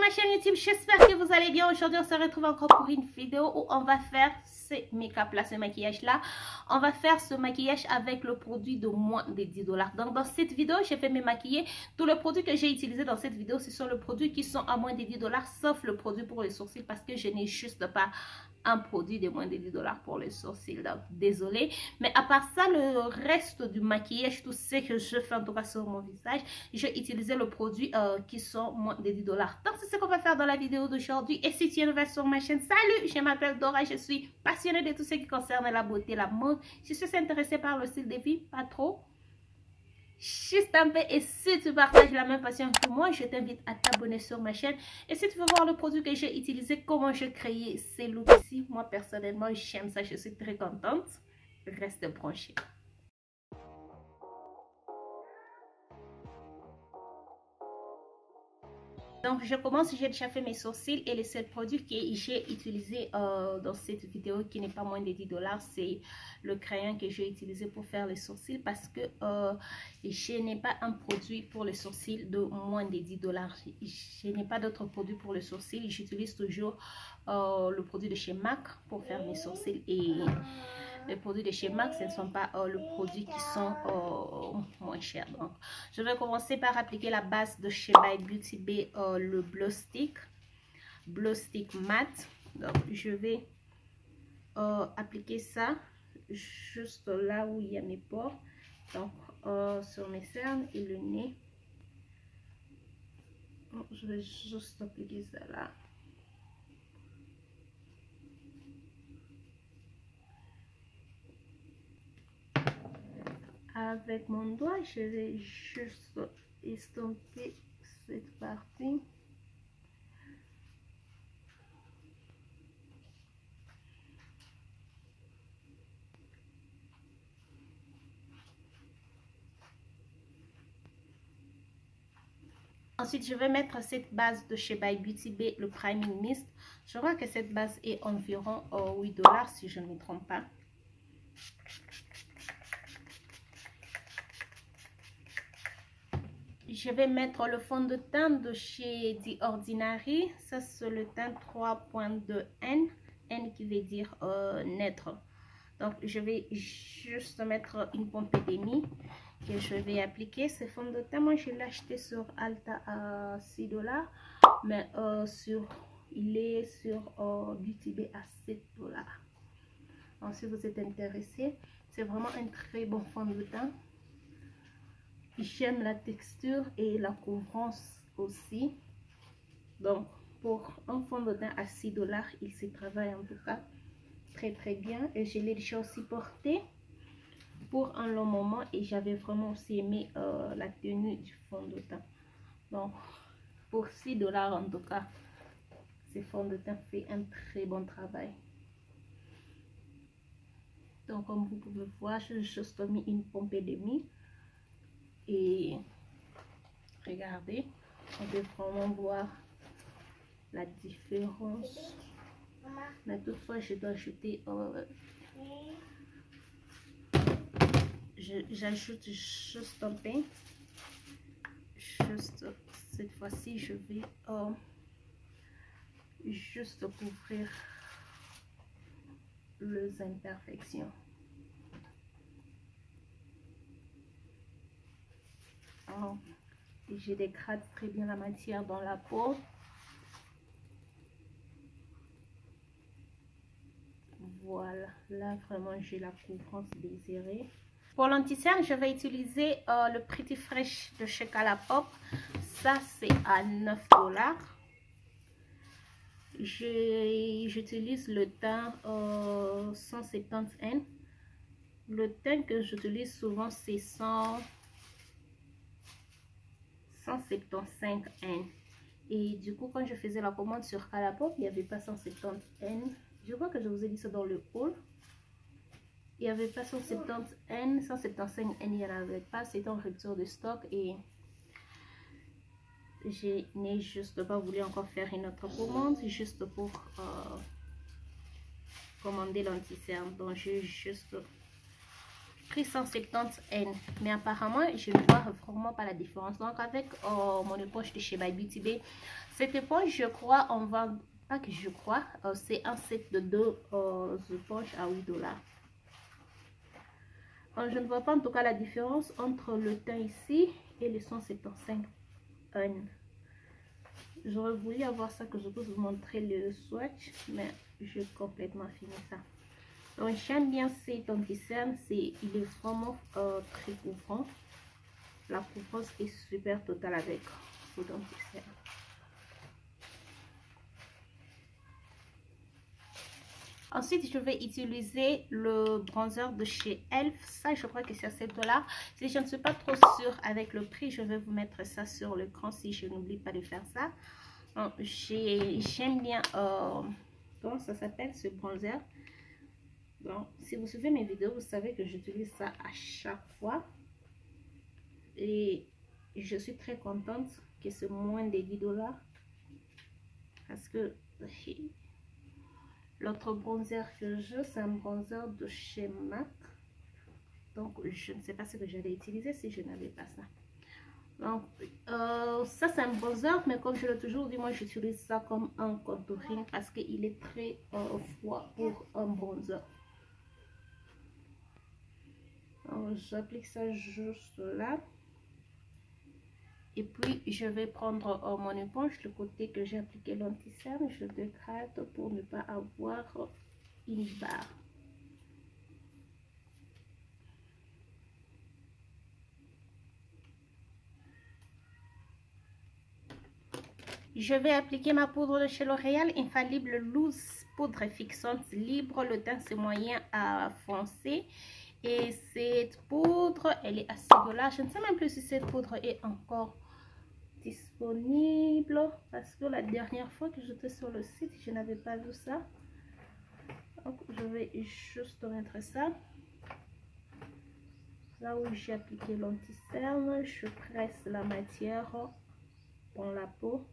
ma chaîne YouTube, j'espère que vous allez bien. Aujourd'hui on se retrouve encore pour une vidéo où on va faire ce make-up là, ce maquillage là. On va faire ce maquillage avec le produit de moins de 10 $. Donc dans cette vidéo, je vais me maquiller. Tous les produits que j'ai utilisés dans cette vidéo, ce sont les produits qui sont à moins de 10 $, sauf le produit pour les sourcils parce que je n'ai juste pas un produit de moins de 10 $ pour les sourcils. Donc désolé, mais à part ça, le reste du maquillage, tout ce que je fais en tout cas sur mon visage, j'ai utilisé le produit qui sont moins de 10 $. Donc c'est ce qu'on va faire dans la vidéo d'aujourd'hui. Et si tu es nouvelle sur ma chaîne, salut, je m'appelle Dora, je suis passionnée de tout ce qui concerne la beauté, la mode. Je suis intéressée par le style de vie, pas trop, juste un peu. Et si tu partages la même passion que moi, je t'invite à t'abonner sur ma chaîne. Et si tu veux voir le produit que j'ai utilisé, comment j'ai créé ces looks ici, moi personnellement j'aime ça, je suis très contente. Reste branché. Donc je commence, j'ai déjà fait mes sourcils et le seul produit que j'ai utilisé dans cette vidéo qui n'est pas moins de 10 $, c'est le crayon que j'ai utilisé pour faire les sourcils parce que je n'ai pas un produit pour les sourcils de moins de 10 $. Je n'ai pas d'autre produit pour les sourcils, j'utilise toujours le produit de chez MAC pour faire mes sourcils et les produits de chez MAC, ce ne sont pas les produits qui sont moins chers. Donc, je vais commencer par appliquer la base de chez By Beauty Bay, le Glow Stick Matte. Donc, je vais appliquer ça juste là où il y a mes pores. Donc, sur mes cernes et le nez. Donc, je vais juste appliquer ça là. Avec mon doigt, je vais juste estomper cette partie. Ensuite, je vais mettre cette base de chez By Beauty Bay, le Priming Mist. Je vois que cette base est environ 8 $ si je ne me trompe pas. Je vais mettre le fond de teint de chez The Ordinary. Ça, c'est le teint 3.2 N. N qui veut dire neutre. Donc, je vais juste mettre une pompée demi que je vais appliquer. Ce fond de teint, moi, je l'ai acheté sur Alta à 6 $. Mais il est sur Beauty Bay à 7 $. Donc, si vous êtes intéressé, c'est vraiment un très bon fond de teint. J'aime la texture et la couvrance aussi. Donc pour un fond de teint à 6 $, il se travaille en tout cas très bien. Et je l'ai déjà aussi porté pour un long moment et j'avais vraiment aussi aimé la tenue du fond de teint. Donc pour 6 $ en tout cas, ce fond de teint fait un très bon travail. Donc comme vous pouvez voir, j'ai juste mis une pompée demi. Et regardez, on peut vraiment voir la différence. Mais toutefois, je dois ajouter, j'ajoute juste un peu. Juste cette fois-ci, je vais juste couvrir les imperfections. Je dégrade très bien la matière dans la peau. Voilà, là vraiment j'ai la couvrance désirée. Pour l'anti-cerne, je vais utiliser le Pretty Fresh de chez Colourpop. Ça c'est à 9 $. J'utilise le teint 170 N. Le teint que j'utilise souvent c'est 175 N. Et du coup, quand je faisais la commande sur Colourpop, il n'y avait pas 170 N. Je crois que je vous ai dit ça dans le haul. Il n'y avait pas 170 N, 175 N, il n'y en avait pas. C'était en rupture de stock et je n'ai juste pas voulu encore faire une autre commande, juste pour commander l'anti-cerne. Donc, j'ai juste prix 170 N. Mais apparemment, je ne vois vraiment pas la différence. Donc, avec mon éponge de chez My Beauty Bay, cette éponge, je crois, on vend, pas que je crois, c'est un set de 2 éponges à 8 $. Je ne vois pas en tout cas la différence entre le teint ici et les 175 N. J'aurais voulu avoir ça, que je peux vous montrer le swatch, mais j'ai complètement fini ça. Donc j'aime bien cet anti-cerne, il est vraiment très couvrant. La couvrance est super totale avec cet anti-cerne. Ensuite, je vais utiliser le bronzer de chez Elf. Ça, je crois que c'est à 7 $. Si je ne suis pas trop sûre avec le prix, je vais vous mettre ça sur l'écran si je n'oublie pas de faire ça. J'aime bien, comment ça s'appelle, ce bronzer. Donc, si vous suivez mes vidéos, vous savez que j'utilise ça à chaque fois. Et je suis très contente que c'est moins de 10 $. Parce que l'autre bronzer que j'ai, c'est un bronzer de chez MAC. Donc, je ne sais pas ce que j'allais utiliser si je n'avais pas ça. Donc, ça c'est un bronzer, mais comme je l'ai toujours dit, moi j'utilise ça comme un contouring parce qu'il est très froid pour un bronzer. J'applique ça juste là. Et puis, je vais prendre mon éponge, le côté que j'ai appliqué l'anti-cerne, je dégrade pour ne pas avoir une barre. Je vais appliquer ma poudre de chez L'Oréal, Infallible Loose Poudre Fixante Libre. Le teint, c'est moyen à foncé. Et cette poudre, elle est à 6 $. Je ne sais même plus si cette poudre est encore disponible. Parce que la dernière fois que j'étais sur le site, je n'avais pas vu ça. Donc, je vais juste mettre ça. Là où j'ai appliqué l'anti-cerne, je presse la matière dans la peau.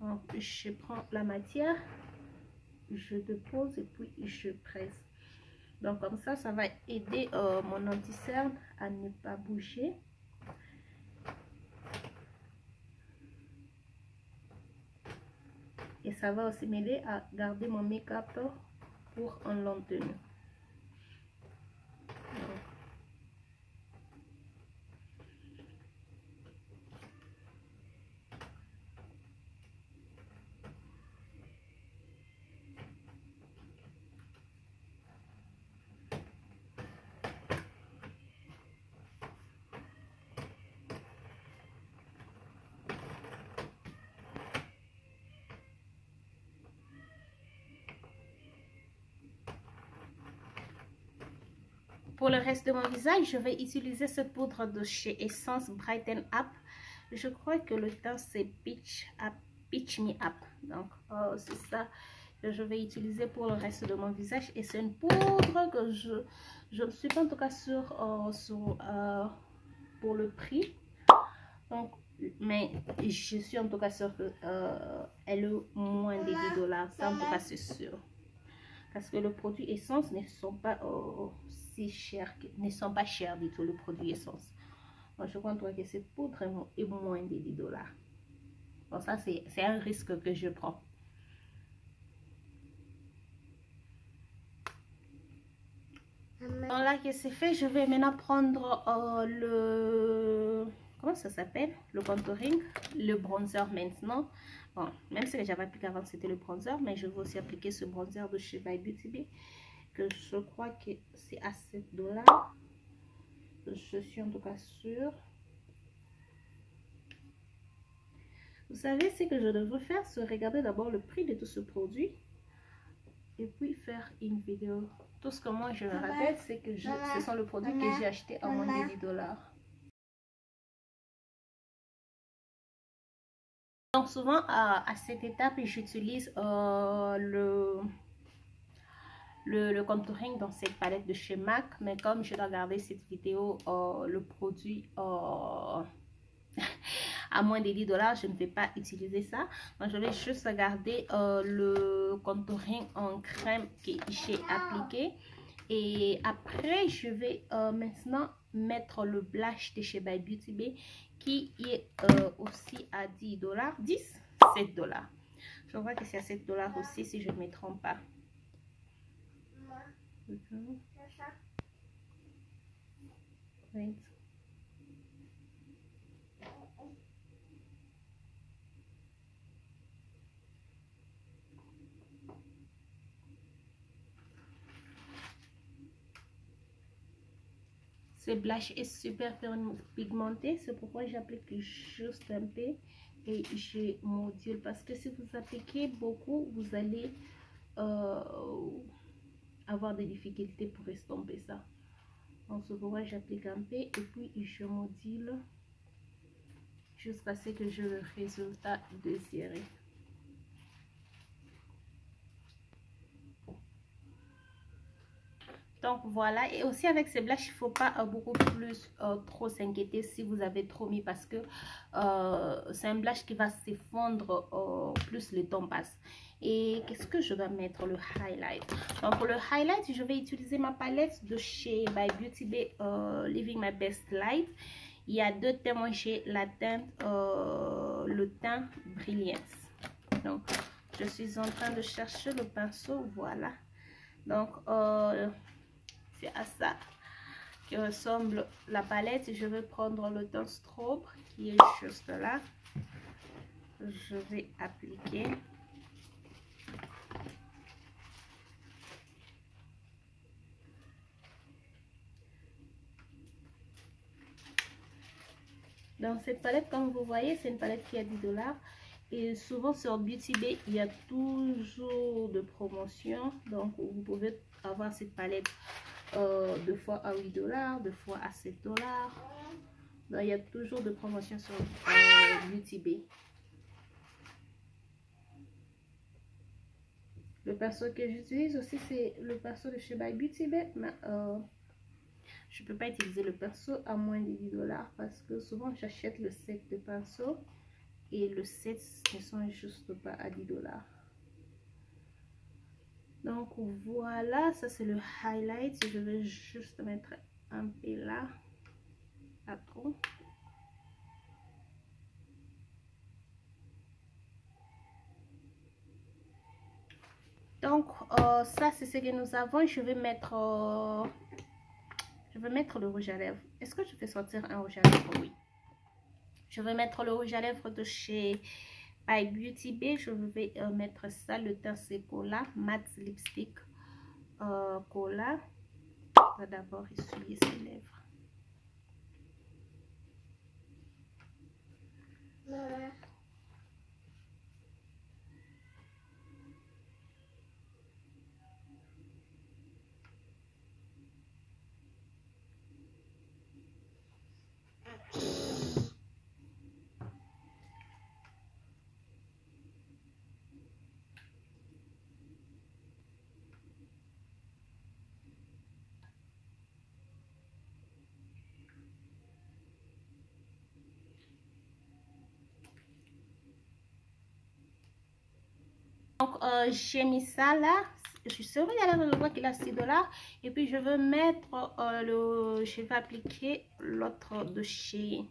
Donc, je prends la matière, je dépose et puis je presse. Donc comme ça va aider mon anti-cerne à ne pas bouger. Et ça va aussi m'aider à garder mon make-up pour un long tenue. Pour le reste de mon visage, je vais utiliser cette poudre de chez Essence Brighten Up. Je crois que le teint c'est Peach Me Up. Donc c'est ça que je vais utiliser pour le reste de mon visage. Et c'est une poudre que je ne suis pas en tout cas sûre pour le prix. Donc, mais je suis en tout cas sûre que elle est moins de 10 $. Ça en tout cas c'est sûr. Parce que le produit Essence ne sont pas si chers, ne sont pas chers du tout, le produit Essence. Donc, je crois que cette poudre est moins de 10 $. Bon, ça c'est un risque que je prends. Donc là que c'est fait, je vais maintenant prendre le... Comment ça s'appelle? Le contouring, le bronzer maintenant. Bon, même si j'avais appliqué avant, c'était le bronzer, mais je vais aussi appliquer ce bronzer de chez My Beauty Bay, que je crois que c'est à 7 $. Je suis en tout cas sûre. Vous savez, ce que je devrais faire, c'est regarder d'abord le prix de tout ce produit et puis faire une vidéo. Tout ce que moi je me rappelle, c'est que ce sont les produits que j'ai achetés à moins de 10 $. Donc souvent à cette étape, j'utilise le contouring dans cette palette de chez MAC. Mais comme je dois regarder cette vidéo, le produit à moins de 10 $, je ne vais pas utiliser ça. Donc je vais juste regarder le contouring en crème que j'ai appliqué. Et après, je vais maintenant mettre le blush de chez By Beauty Bay qui est aussi à 10 $, 10, 7 $. Je vois que c'est à 7 $ aussi si je ne me trompe pas. Oui. Ce blush est super pigmenté, c'est pourquoi j'applique juste un peu et je module, parce que si vous appliquez beaucoup, vous allez avoir des difficultés pour estomper ça. Donc c'est pourquoi j'applique un peu et puis je module jusqu'à ce que j'ai le résultat désiré. Donc voilà, et aussi avec ces blushs, il ne faut pas beaucoup plus trop s'inquiéter si vous avez trop mis, parce que c'est un blush qui va s'effondre plus le temps passe. Et qu'est-ce que je dois mettre? Le highlight. Donc pour le highlight, je vais utiliser ma palette de chez By Beauty Bay, Living My Best Light. Il y a deux teints, moi j'ai la teinte, le teint Brilliance. Donc je suis en train de chercher le pinceau, voilà. Donc c'est à ça que ressemble la palette. Je vais prendre le teint Strobe qui est juste là. Je vais appliquer. Dans cette palette, comme vous voyez, c'est une palette qui a 10 $. Et souvent sur Beauty Bay, il y a toujours de promotion. Donc vous pouvez avoir cette palette deux fois à 8 $, deux fois à 7 $. Donc il y a toujours de promotion sur Beauty Bay. Le pinceau que j'utilise aussi, c'est le pinceau de chez By Beauty Bay. Mais je ne peux pas utiliser le pinceau à moins de 10 $ parce que souvent j'achète le set de pinceaux et le set ne sont juste pas à 10 $. Donc voilà, ça c'est le highlight. Je vais juste mettre un peu là, pas trop. Donc ça c'est ce que nous avons. Je vais mettre le rouge à lèvres. Est-ce que je fais sortir un rouge à lèvres? Oui. Je vais mettre le rouge à lèvres de chez By Beauty Bay. Je vais mettre ça, le teint c'est Cola Matte Lipstick Cola. On va d'abord essuyer ses lèvres. Donc j'ai mis ça là. Je suis sûre je vois qu'il a 6 $. Et puis je veux mettre je vais appliquer l'autre de chez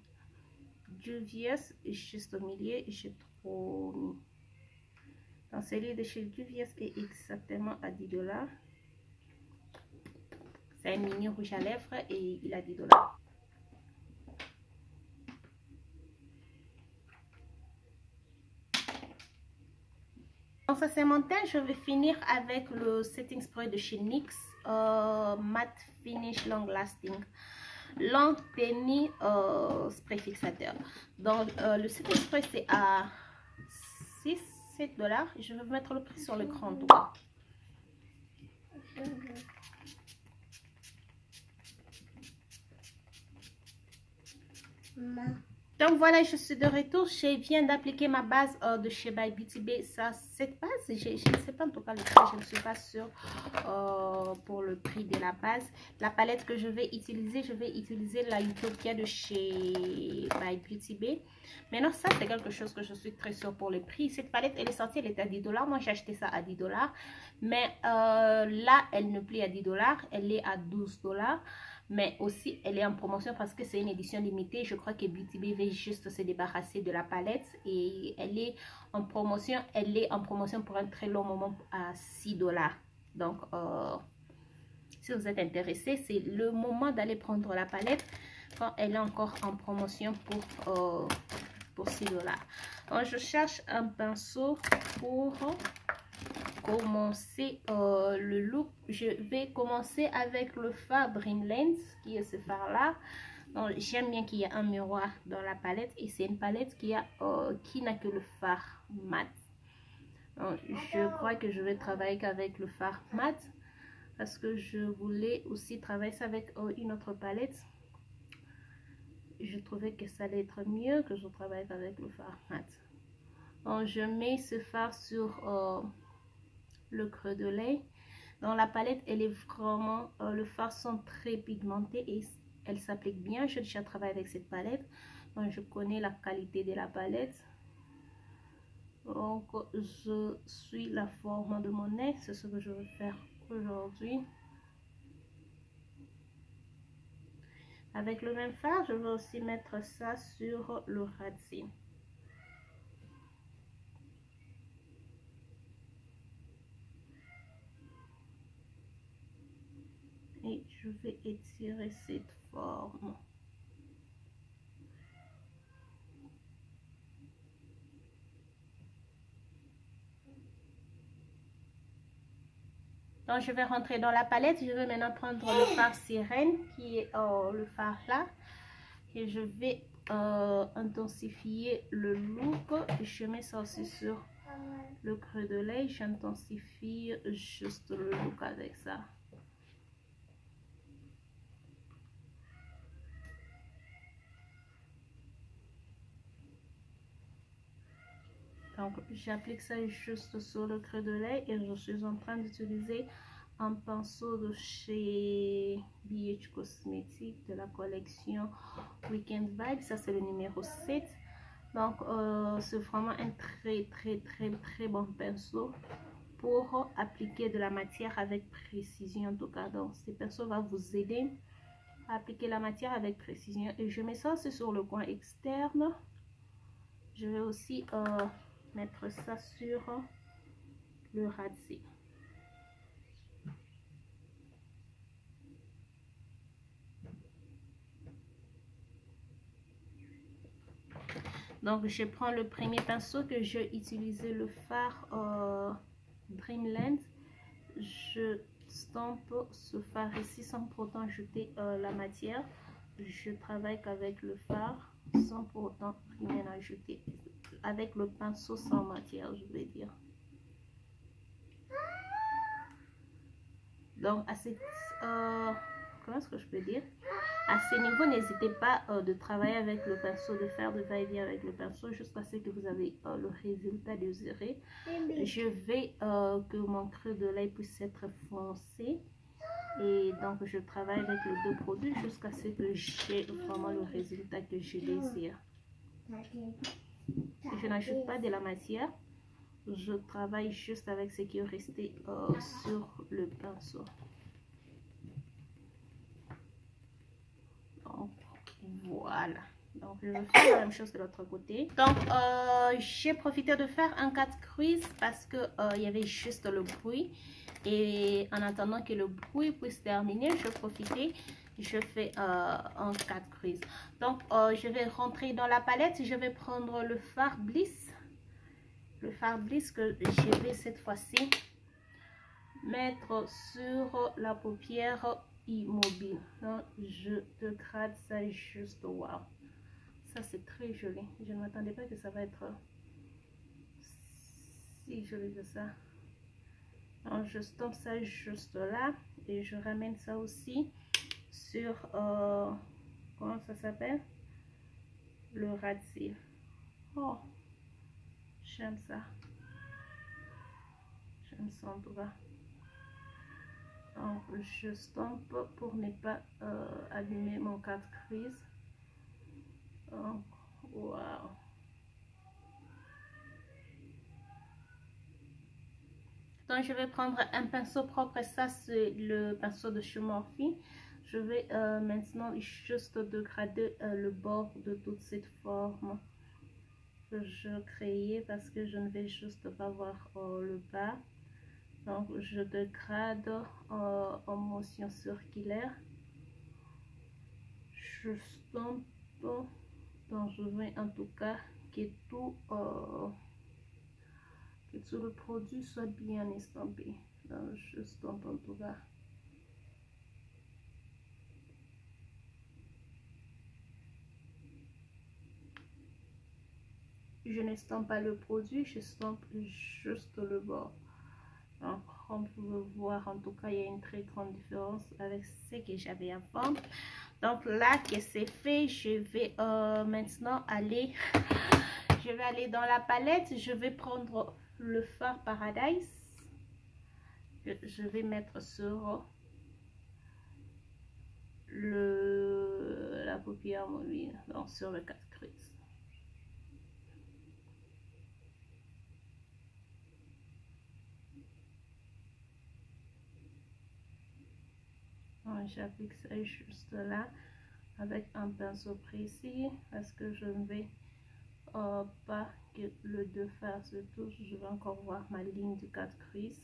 Juvia's juste au milieu. J'ai trop mis. Donc celui de chez Juvia's est exactement à 10 $. C'est un mini rouge à lèvres et il a 10 $. Donc ça c'est mon teint. Je vais finir avec le setting spray de chez NYX, Matte Finish Long Lasting Long Tenue spray fixateur. Donc le setting spray c'est à 6-7 $. Je vais mettre le prix sur l'écran droit. Donc voilà, je suis de retour. Je viens d'appliquer ma base de chez By Beauty Bay. Ça, cette base, je ne sais pas en tout cas le prix, je ne suis pas sûre pour le prix de la base. La palette que je vais utiliser la Utopia de chez By Beauty Bay. Maintenant, ça c'est quelque chose que je suis très sûre pour le prix. Cette palette, elle est sortie, elle est à 10 $. Moi, j'ai acheté ça à 10 $. Mais là, elle ne plus à 10 $, elle est à 12 $. Mais aussi elle est en promotion parce que c'est une édition limitée. Je crois que Beauty Bay veut juste se débarrasser de la palette et elle est en promotion. Elle est en promotion pour un très long moment à 6 $. Donc si vous êtes intéressé, c'est le moment d'aller prendre la palette quand elle est encore en promotion pour 6 $. Donc je cherche un pinceau pour commencer le look. Je vais commencer avec le fard Dreamland, qui est ce fard là. J'aime bien qu'il y ait un miroir dans la palette et c'est une palette qui n'a que le fard mat. Donc, je crois que je vais travailler avec le fard mat parce que je voulais aussi travailler ça avec une autre palette. Je trouvais que ça allait être mieux que je travaille avec le fard mat. Donc, je mets ce fard sur le creux de l'œil. Dans la palette, elle est vraiment, le fard sont très pigmentés et elle s'applique bien. J'ai déjà travaillé avec cette palette, donc je connais la qualité de la palette. Donc je suis la forme de mon nez, c'est ce que je vais faire aujourd'hui. Avec le même fard, je vais aussi mettre ça sur le ras de cils. Et je vais étirer cette forme. Donc je vais rentrer dans la palette. Je vais maintenant prendre le fard sirène qui est le fard là. Et je vais intensifier le look. Je mets ça aussi sur le creux de l'œil. J'intensifie juste le look avec ça. Donc j'applique ça juste sur le creux de l'œil et je suis en train d'utiliser un pinceau de chez BH Cosmetics de la collection Weekend Vibe. Ça c'est le numéro 7. Donc c'est vraiment un très bon pinceau pour appliquer de la matière avec précision en tout cas. Donc ce pinceau va vous aider à appliquer la matière avec précision. Et je mets ça aussi sur le coin externe. Je vais aussi mettre ça sur le ras de cils. Donc je prends le premier pinceau que j'ai utilisé, le fard Dreamland. Je stampe ce fard ici sans pour autant jeter la matière. Je travaille qu'avec le fard sans pour autant rien ajouter, avec le pinceau sans matière, je vais dire. Donc à cette comment est-ce que je peux dire, à ce niveau, n'hésitez pas de travailler avec le pinceau, de faire de va-et-vient avec le pinceau jusqu'à ce que vous avez le résultat désiré. Je vais que mon creux de l'œil puisse être foncé. Et donc je travaille avec les deux produits jusqu'à ce que j'ai vraiment le résultat que je désire. Je n'ajoute pas de la matière. Je travaille juste avec ce qui est resté sur le pinceau. Donc voilà. Donc je vais faire la même chose de l'autre côté. Donc j'ai profité de faire un 4 crease parce que il y avait juste le bruit. Et en attendant que le bruit puisse terminer, je profitais. Je fais un 4 crease. Donc je vais rentrer dans la palette. Je vais prendre le fard Bliss. Le fard Bliss que je vais cette fois-ci mettre sur la paupière immobile. Donc je te grade ça juste wow. Ça c'est très joli. Je ne m'attendais pas que ça va être si joli que ça. Donc je stompe ça juste là et je ramène ça aussi sur comment ça s'appelle, le râtir. Oh, j'aime ça. J'aime ça en tout cas. Donc, je stampe pour ne pas abîmer mon 4 crises. Donc, waouh. Donc, je vais prendre un pinceau propre. Et ça, c'est le pinceau de chez Morphe. Je vais maintenant juste dégrader le bord de toute cette forme que je créais parce que je ne vais juste pas voir le bas. Donc je dégrade en motion circulaire. Je stampe. Donc je veux en tout cas que tout le produit soit bien estampé. Donc je stampe en tout cas. Je n'estampe pas le produit, je stampe juste le bord. Donc, comme vous pouvez voir, en tout cas, il y a une très grande différence avec ce que j'avais avant. Donc là que c'est fait, je vais maintenant aller, dans la palette. Je vais prendre le fard Paradise. Je vais mettre sur la paupière mobile, donc sur le 4 crises. J'applique ça juste là avec un pinceau précis parce que je ne vais pas que le deux fards se touche. Je vais encore voir ma ligne de 4 crises.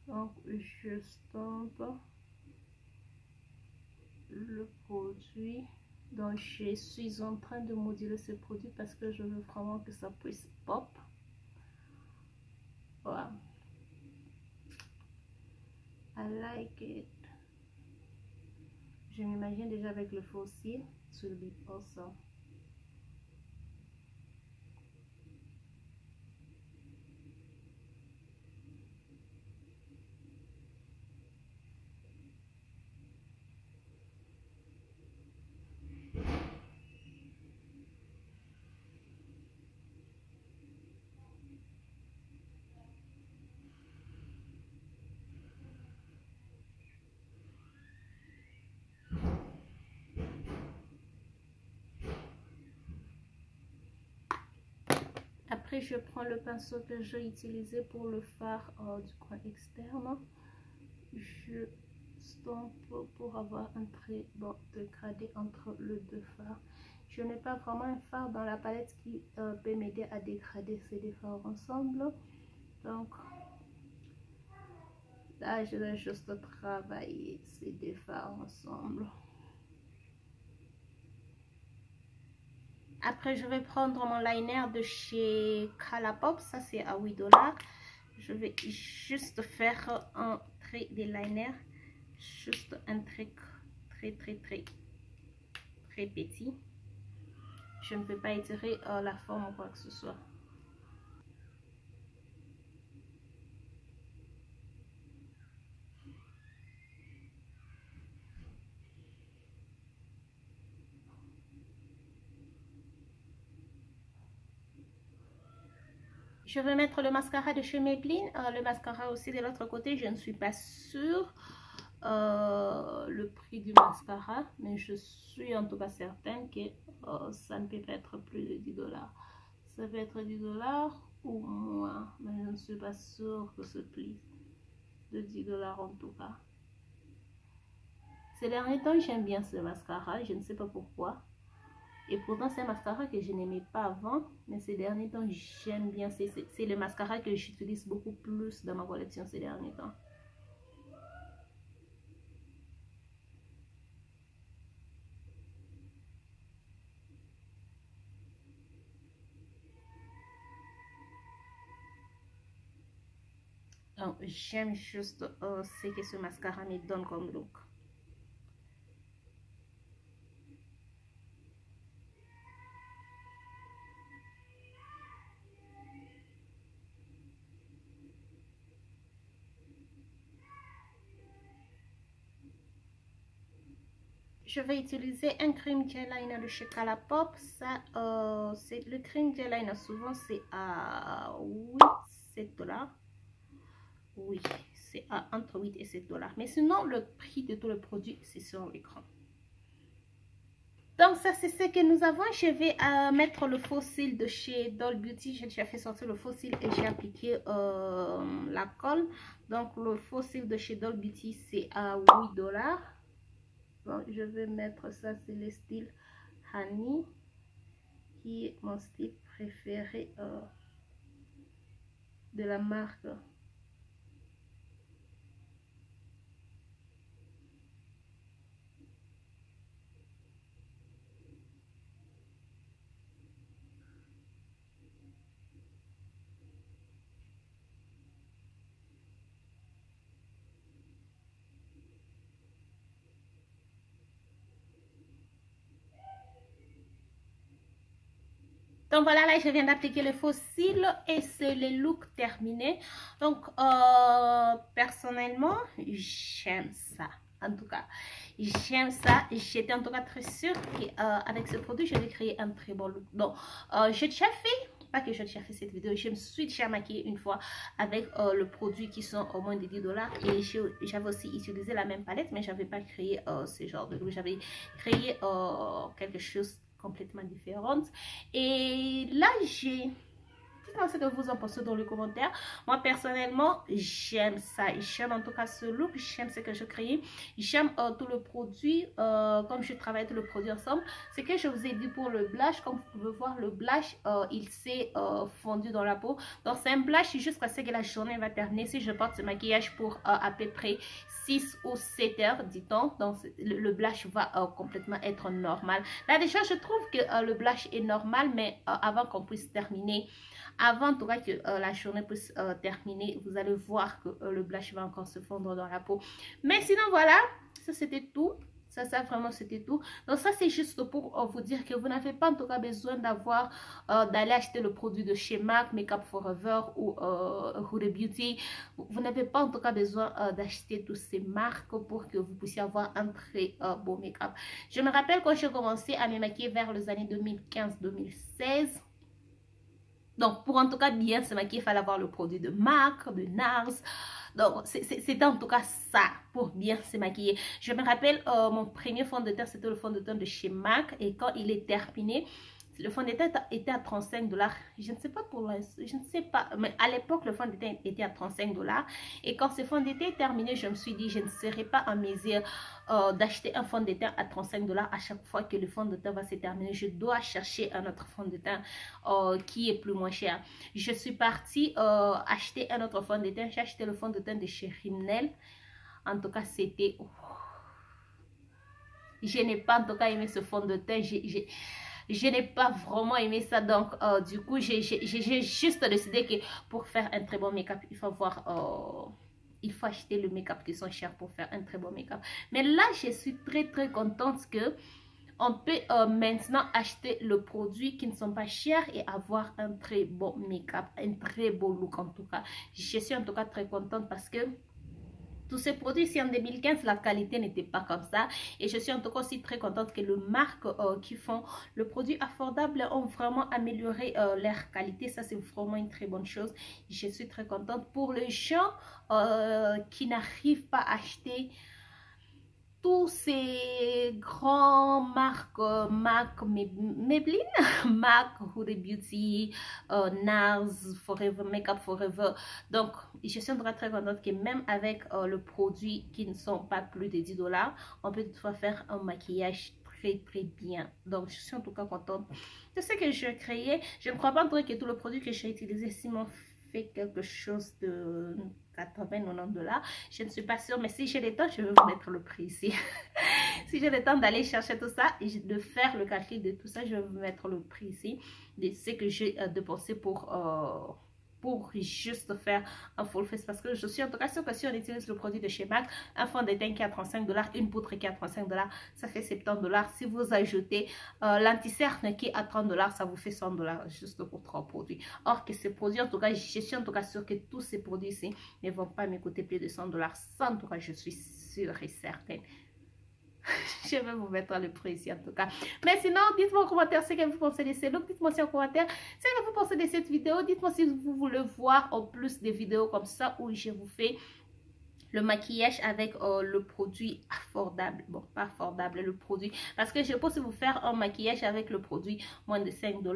Donc je stampe le produit. Donc je suis en train de moduler ce produit parce que je veux vraiment que ça puisse pop. Voilà. I like it. Je m'imagine déjà avec le faux cils. It will be awesome. Après, je prends le pinceau que j'ai utilisé pour le fard du coin externe. Je stampe pour avoir un très bon dégradé entre les deux fards. Je n'ai pas vraiment un fard dans la palette qui peut m'aider à dégrader ces deux fards ensemble. Donc là, je vais juste travailler ces deux fards ensemble. Après, je vais prendre mon liner de chez Colourpop. Ça, c'est à 8 $. Je vais juste faire un trait de liner. Juste un trait très petit. Je ne peux pas étirer la forme ou quoi que ce soit. Je vais mettre le mascara de chez Maybelline. Le mascara aussi de l'autre côté, je ne suis pas sûre le prix du mascara, mais je suis en tout cas certaine que ça ne peut pas être plus de 10 $. Ça peut être 10 $ ou moins, mais je ne suis pas sûre que ce prix de 10 $ en tout cas. Ces derniers temps, j'aime bien ce mascara, je ne sais pas pourquoi. Et pourtant, c'est un mascara que je n'aimais pas avant, mais ces derniers temps, j'aime bien. C'est le mascara que j'utilise beaucoup plus dans ma collection ces derniers temps. Donc, j'aime juste ce que ce mascara me donne comme look. je vais utiliser un cream gel liner de chez Colourpop. Ça, c'est le cream gel liner. Souvent, c'est à 7 $. Oui, c'est entre 8 et 7 $. Mais sinon, le prix de tout le produit, c'est sur l'écran. Donc, ça, c'est ce que nous avons. Je vais mettre le faux cil de chez Doll Beauty. J'ai déjà fait sortir le faux cil et j'ai appliqué la colle. Donc, le faux cil de chez Doll Beauty, c'est à 8 $. Bon, je vais mettre ça, c'est le style Honey, qui est mon style préféré de la marque. Donc voilà, là je viens d'appliquer le faux cil et c'est le look terminé. Donc personnellement, j'aime ça. En tout cas, j'aime ça. J'étais en tout cas très sûre qu'avec ce produit, je vais créer un très bon look. Donc, j'ai déjà fait, pas que j'ai déjà fait cette vidéo, je me suis déjà maquillée une fois avec le produit qui sont au moins de 10 $. Et j'avais aussi utilisé la même palette, mais j'avais pas créé ce genre de look. J'avais créé quelque chose complètement différente. Et là, dites-moi ce que vous en pensez dans les commentaires. Moi, personnellement, j'aime ça. J'aime en tout cas ce look. J'aime ce que je crée. J'aime tout le produit. Comme je travaille tout le produit ensemble. Ce que je vous ai dit pour le blush. Comme vous pouvez voir, le blush, il s'est fondu dans la peau. Donc, c'est un blush jusqu'à ce que la journée va terminer. Si je porte ce maquillage pour à peu près 6 ou 7 heures, dit-on. Donc, le blush va complètement être normal. Là, déjà, je trouve que le blush est normal. Mais avant qu'on puisse terminer... Avant en tout cas que la journée puisse terminer, vous allez voir que le blush va encore se fondre dans la peau. Mais sinon voilà, ça c'était tout. Ça vraiment c'était tout. Donc ça c'est juste pour vous dire que vous n'avez pas en tout cas besoin d'avoir d'aller acheter le produit de chez MAC, Makeup Forever ou Huda Beauty. Vous n'avez pas en tout cas besoin d'acheter toutes ces marques pour que vous puissiez avoir un très beau make-up. Je me rappelle quand j'ai commencé à me maquiller vers les années 2015-2016. Donc, pour en tout cas bien se maquiller, il fallait avoir le produit de MAC, de NARS. Donc, c'était en tout cas ça pour bien se maquiller. Je me rappelle, mon premier fond de teint, c'était le fond de teint de chez MAC. Et quand il est terminé, le fond de teint était à 35 $. Je ne sais pas pour l'instant, je ne sais pas. Mais à l'époque, le fond de teint était à 35 $. Et quand ce fond de teint est terminé, je me suis dit, je ne serai pas en mesure d'acheter un fond de teint à 35 $ à chaque fois que le fond de teint va se terminer. Je dois chercher un autre fond de teint qui est plus moins cher. Je suis partie acheter un autre fond de teint. J'ai acheté le fond de teint de chez Rimmel. En tout cas, c'était... Je n'ai pas en tout cas aimé ce fond de teint. Je n'ai pas vraiment aimé ça. Donc, du coup, j'ai juste décidé que pour faire un très bon make-up, il faut avoir... il faut acheter le make-up qui sont chers pour faire un très bon make-up. Mais là, je suis très contente que on peut maintenant acheter le produit qui ne sont pas chers et avoir un très bon make-up, un très beau look en tout cas. Je suis en tout cas très contente parce que tous ces produits, si en 2015, la qualité n'était pas comme ça. Et je suis en tout cas aussi très contente que les marques qui font le produit affordable ont vraiment amélioré leur qualité. Ça, c'est vraiment une très bonne chose. Je suis très contente. Pour les gens qui n'arrivent pas à acheter tous ces grands marques, MAC, Maybelline, MAC, Huda Beauty, NARS, Forever, Makeup Forever. Donc, je suis très contente que même avec le produit qui ne sont pas plus de 10 $, on peut toutefois faire un maquillage très bien. Donc, je suis en tout cas contente de ce que j'ai créé. Je ne crois pas que tout le produit que j'ai utilisé si m'ont fait quelque chose de 80-90 $. Je ne suis pas sûre, mais si j'ai le temps, je vais vous mettre le prix ici. Si j'ai le temps d'aller chercher tout ça et de faire le calcul de tout ça, je vais vous mettre le prix ici de ce que j'ai dépensé pour juste faire un full face. Parce que je suis en tout cas sûre que si on utilise le produit de chez MAC, un fond de teint qui est à 35 $, une poudre qui est à 35 $, ça fait 70 $. Si vous ajoutez l'anti-cerne qui est à 30 $, ça vous fait 100 $ juste pour 3 produits. Or que ces produits, en tout cas, je suis en tout cas sûre que tous ces produits-ci ne vont pas me coûter plus de 100 $. Ça, en tout cas, je suis sûre et certaine. Je vais vous mettre le prix ici en tout cas. Mais sinon, dites-moi en commentaire ce que vous pensez de ces looks. Dites-moi aussi en commentaire ce que vous pensez de cette vidéo. Dites-moi si vous voulez voir en plus des vidéos comme ça où je vous fais le maquillage avec le produit affordable. Bon, pas affordable, le produit. Parce que je pense vous faire un maquillage avec le produit moins de 5 $.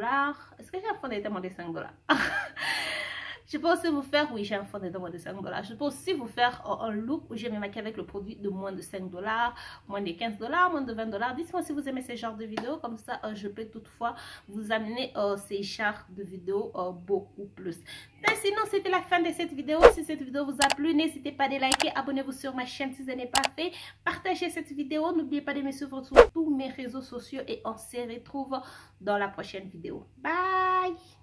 Est-ce que j'ai un fond de teint moins de 5 $? Je peux aussi vous faire, oui, j'ai un fond de teint moins de 5 $. Je peux aussi vous faire un look où je me maquille avec le produit de moins de 5 $, moins de 15 $, moins de 20 $. Dites-moi si vous aimez ce genre de vidéos. Comme ça, je peux toutefois vous amener ces genres de vidéos beaucoup plus. Mais sinon, c'était la fin de cette vidéo. Si cette vidéo vous a plu, n'hésitez pas à liker, abonnez-vous sur ma chaîne si ce n'est pas fait. Partagez cette vidéo. N'oubliez pas de me suivre sur tous mes réseaux sociaux et on se retrouve dans la prochaine vidéo. Bye!